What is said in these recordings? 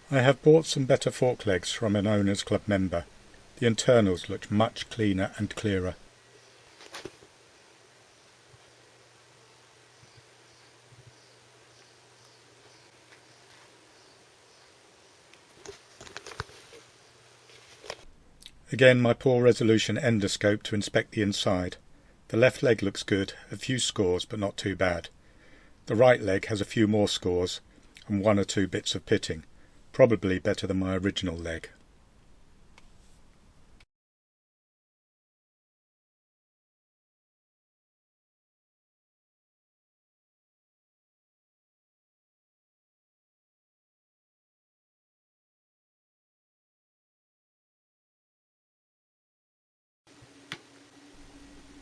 I have bought some better fork legs from an Owners Club member. The internals look much cleaner and clearer. Again, my poor resolution endoscope to inspect the inside. The left leg looks good, a few scores but not too bad. The right leg has a few more scores and 1 or 2 bits of pitting, probably better than my original leg.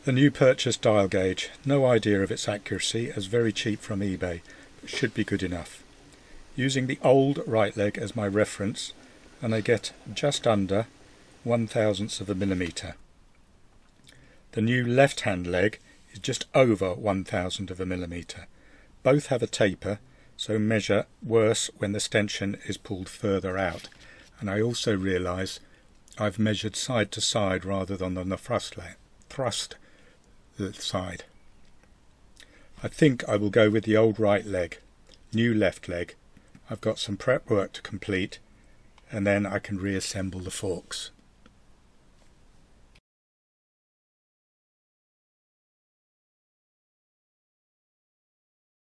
The new purchased dial gauge, no idea of its accuracy as very cheap from eBay, but should be good enough. Using the old right leg as my reference, and I get just under 1/1000th of a millimetre. The new left hand leg is just over 1/1000th of a millimetre. Both have a taper, so measure worse when the stanchion is pulled further out, and I also realise I've measured side to side rather than on the thrust side. I think I will go with the old right leg, new left leg. I've got some prep work to complete and then I can reassemble the forks.